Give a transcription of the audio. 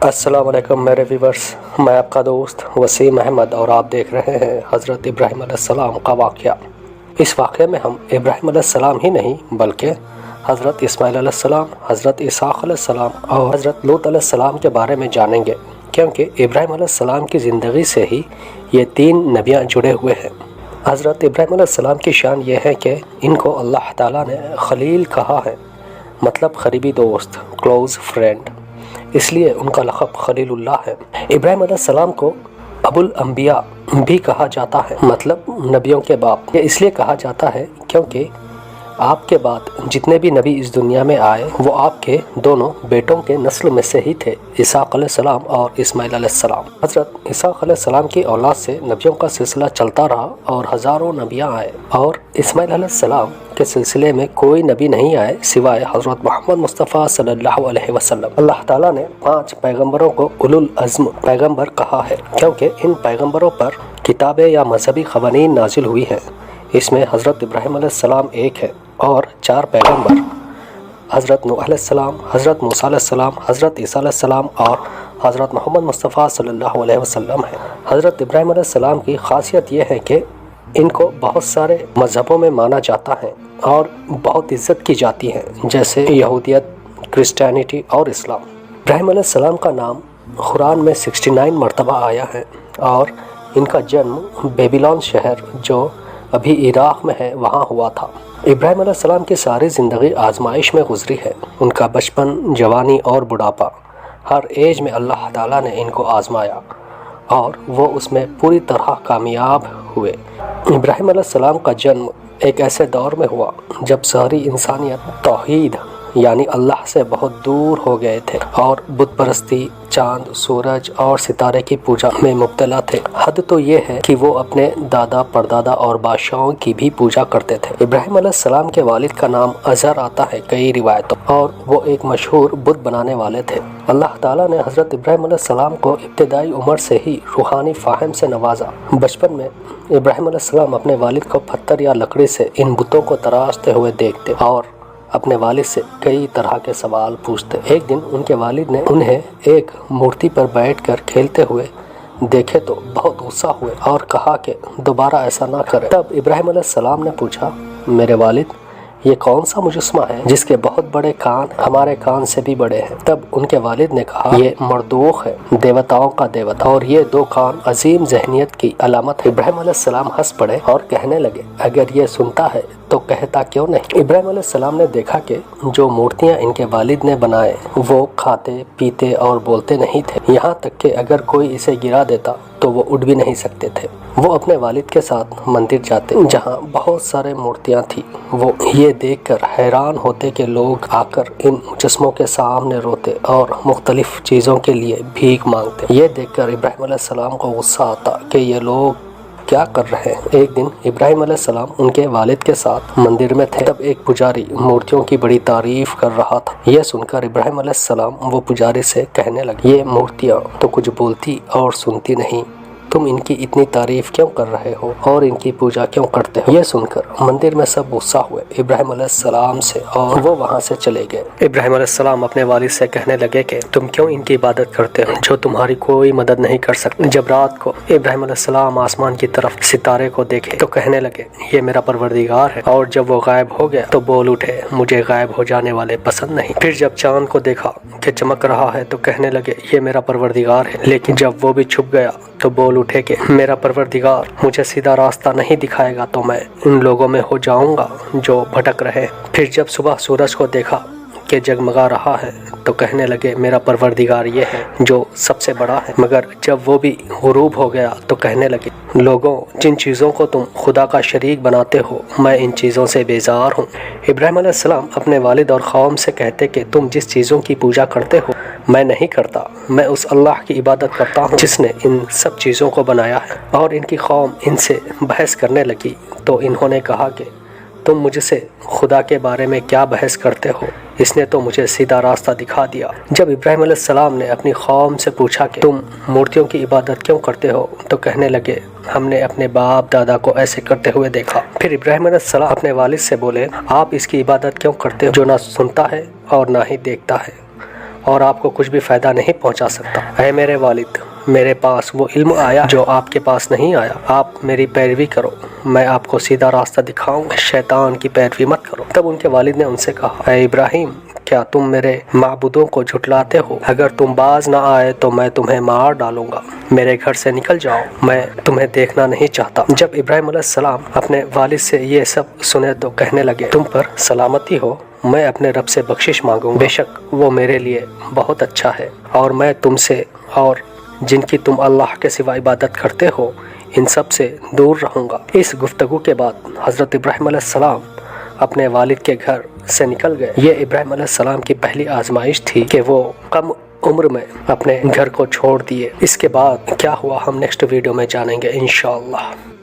السلام علیکم میرے ویورز، میں آپ کا دوست وسیم احمد اور آپ دیکھ رہے ہیں حضرت ابراہیم علیہ السلام کا واقعہ۔ اس واقعے میں ہم ابراہیم علیہ السلام ہی نہیں بلکہ حضرت اسماعیل علیہ السلام، حضرت اسحاق علیہ السلام اور حضرت لوط علیہ السلام کے بارے میں جانیں گے، کیونکہ ابراہیم علیہ السلام کی زندگی سے ہی یہ تین نبیاں جڑے ہوئے ہیں۔ حضرت ابراہیم علیہ السلام کی شان یہ ہے کہ ان کو اللہ تعالیٰ نے خلیل کہا ہے، مطلب قریبی دوست، کلوز فرینڈ، اس لیے ان کا لقب خلیل اللہ ہے۔ ابراہیم علیہ السلام کو ابو الانبیاء بھی کہا جاتا ہے، مطلب نبیوں کے باپ۔ یہ اس لیے کہا جاتا ہے کیونکہ آپ کے بعد جتنے بھی نبی اس دنیا میں آئے وہ آپ کے دونوں بیٹوں کے نسل میں سے ہی تھے، اسحاق علیہ السلام اور اسماعیل علیہ السلام۔ حضرت اسحاق علیہ السلام کی اولاد سے نبیوں کا سلسلہ چلتا رہا اور ہزاروں نبیاں آئے، اور اسماعیل علیہ السلام کے سلسلے میں کوئی نبی نہیں آئے سوائے حضرت محمد مصطفیٰ صلی اللہ علیہ وسلم۔ اللہ تعالیٰ نے 5 پیغمبروں کو اولو العزم پیغمبر کہا ہے کیونکہ ان پیغمبروں پر کتابیں یا مذہبی قوانین نازل ہوئی ہیں۔ اس میں حضرت ابراہیم علیہ السلام ایک ہے اور 4 پیغمبر حضرت نوح علیہ السلام، حضرت موسیٰ علیہ السلام، حضرت عیسیٰ علیہ السلام اور حضرت محمد مصطفیٰ صلی اللہ علیہ وسلم ہیں۔ حضرت ابراہیم علیہ السلام کی خاصیت یہ ہے کہ ان کو بہت سارے مذہبوں میں مانا جاتا ہے اور بہت عزت کی جاتی ہے، جیسے یہودیت، کرسچینٹی اور اسلام۔ ابراہیم علیہ السلام کا نام قرآن میں 69 مرتبہ آیا ہے اور ان کا جنم بیبیلون شہر جو ابھی عراق میں ہے وہاں ہوا تھا۔ ابراہیم علیہ السلام کی ساری زندگی آزمائش میں گزری ہے۔ ان کا بچپن، جوانی اور بڑھاپا، ہر ایج میں اللہ تعالیٰ نے ان کو آزمایا اور وہ اس میں پوری طرح کامیاب ہوئے۔ ابراہیم علیہ السلام کا جنم ایک ایسے دور میں ہوا جب ساری انسانیت توحید یعنی اللہ سے بہت دور ہو گئے تھے اور بت پرستی، چاند، سورج اور ستارے کی پوجا میں مبتلا تھے۔ حد تو یہ ہے کہ وہ اپنے دادا، پردادا اور بادشاہوں کی بھی پوجا کرتے تھے۔ ابراہیم علیہ السلام کے والد کا نام ازر آتا ہے کئی روایتوں، اور وہ ایک مشہور بت بنانے والے تھے۔ اللہ تعالیٰ نے حضرت ابراہیم علیہ السلام کو ابتدائی عمر سے ہی روحانی فہم سے نوازا۔ بچپن میں ابراہیم علیہ السلام اپنے والد کو پتھر یا لکڑی سے ان بتوں کو تراشتے ہوئے دیکھتے اور اپنے والد سے کئی طرح کے سوال پوچھتے۔ ایک دن ان کے والد نے انہیں ایک مورتی پر بیٹھ کر کھیلتے ہوئے دیکھے تو بہت غصہ ہوئے اور کہا کہ دوبارہ ایسا نہ کرے۔ تب ابراہیم علیہ السلام نے پوچھا، میرے والد، یہ کون سا مجسمہ ہے جس کے بہت بڑے کان ہمارے کان سے بھی بڑے ہیں؟ تب ان کے والد نے کہا، یہ مردوخ ہے، دیوتاؤں کا دیوتا، اور یہ 2 کان عظیم ذہنیت کی علامت ہے۔ ابراہیم علیہ السلام ہنس پڑے اور کہنے لگے، اگر یہ سنتا ہے تو کہتا کیوں نہیں؟ ابراہیم علیہ السلام نے دیکھا کہ جو مورتیاں ان کے والد نے بنائے وہ کھاتے، پیتے اور بولتے نہیں تھے، یہاں تک کہ اگر کوئی اسے گرا دیتا تو وہ اٹھ بھی نہیں سکتے تھے۔ وہ اپنے والد کے ساتھ مندر جاتے جہاں بہت سارے مورتیاں تھیں۔ وہ یہ دیکھ کر حیران ہوتے کہ لوگ آ کر ان مجسموں کے سامنے روتے اور مختلف چیزوں کے لیے بھیک مانگتے۔ یہ دیکھ کر ابراہیم علیہ السلام کو غصہ آتا کہ یہ لوگ کیا کر رہے ہیں۔ ایک دن ابراہیم علیہ السلام ان کے والد کے ساتھ مندر میں تھے، تب ایک پجاری مورتیوں کی بڑی تعریف کر رہا تھا۔ یہ سن کر ابراہیم علیہ السلام وہ پجاری سے کہنے لگے، یہ مورتیاں تو کچھ بولتی اور سنتی نہیں، تم ان کی اتنی تعریف کیوں کر رہے ہو اور ان کی پوجا کیوں کرتے ہو؟ یہ سن کر مندر میں سب غصہ ہوئے ابراہیم علیہ السلام سے اور وہ وہاں سے چلے گئے۔ ابراہیم علیہ السلام اپنے والد سے کہنے لگے کہ تم کیوں ان کی عبادت کرتے ہو جو تمہاری کوئی مدد نہیں کر سکتے؟ جب رات کو ابراہیم علیہ السلام آسمان کی طرف ستارے کو دیکھے تو کہنے لگے، یہ میرا پروردگار ہے، اور جب وہ غائب ہو گیا تو بول اٹھے، مجھے غائب ہو جانے والے پسند نہیں۔ پھر جب چاند کو دیکھا کہ چمک رہا ہے تو کہنے لگے، یہ میرا پروردگار ہے، لیکن جب وہ بھی چھپ گیا تو بول اٹھے کہ میرا پروردگار مجھے سیدھا راستہ نہیں دکھائے گا تو میں ان لوگوں میں ہو جاؤں گا جو بھٹک رہے۔ پھر جب صبح سورج کو دیکھا کہ جگمگا رہا ہے تو کہنے لگے، میرا پروردگار یہ ہے جو سب سے بڑا ہے۔ مگر جب وہ بھی غروب ہو گیا تو کہنے لگے، لوگوں، جن چیزوں کو تم خدا کا شریک بناتے ہو میں ان چیزوں سے بیزار ہوں۔ ابراہیم علیہ السلام اپنے والد اور قوم سے کہتے کہ تم جس چیزوں کی پوجا کرتے ہو میں نہیں کرتا، میں اس اللہ کی عبادت کرتا ہوں جس نے ان سب چیزوں کو بنایا ہے۔ اور ان کی قوم ان سے بحث کرنے لگی تو انہوں نے کہا کہ تم مجھ سے خدا کے بارے میں کیا بحث کرتے ہو؟ اس نے تو مجھے سیدھا راستہ دکھا دیا۔ جب ابراہیم علیہ السلام نے اپنی قوم سے پوچھا کہ تم مورتیوں کی عبادت کیوں کرتے ہو تو کہنے لگے، ہم نے اپنے باپ دادا کو ایسے کرتے ہوئے دیکھا۔ پھر ابراہیم علیہ السلام اپنے والد سے بولے، آپ اس کی عبادت کیوں کرتے ہو جو نہ سنتا ہے اور نہ ہی دیکھتا ہے، اور آپ کو کچھ بھی فائدہ نہیں پہنچا سکتا۔ اے میرے والد، میرے پاس وہ علم آیا جو آپ کے پاس نہیں آیا، آپ میری پیروی کرو، میں آپ کو سیدھا راستہ دکھاؤں گا، شیطان کی پیروی مت کرو۔ تب ان کے والد نے ان سے کہا، اے ابراہیم، کیا تم میرے معبودوں کو جھٹلاتے ہو؟ اگر تم باز نہ آئے تو میں تمہیں مار ڈالوں گا، میرے گھر سے نکل جاؤ، میں تمہیں دیکھنا نہیں چاہتا۔ جب ابراہیم علیہ السلام اپنے والد سے یہ سب سنے تو کہنے لگے، تم پر سلامتی ہو، میں اپنے رب سے بخشش مانگوں گا، بے شک وہ میرے لیے بہت اچھا ہے، اور میں تم سے اور جن کی تم اللہ کے سوا عبادت کرتے ہو ان سب سے دور رہوں گا۔ اس گفتگو کے بعد حضرت ابراہیم علیہ السلام اپنے والد کے گھر سے نکل گئے۔ یہ ابراہیم علیہ السلام کی پہلی آزمائش تھی کہ وہ کم عمر میں اپنے گھر کو چھوڑ دیے۔ اس کے بعد کیا ہوا ہم نیکسٹ ویڈیو میں جانیں گے انشاءاللہ۔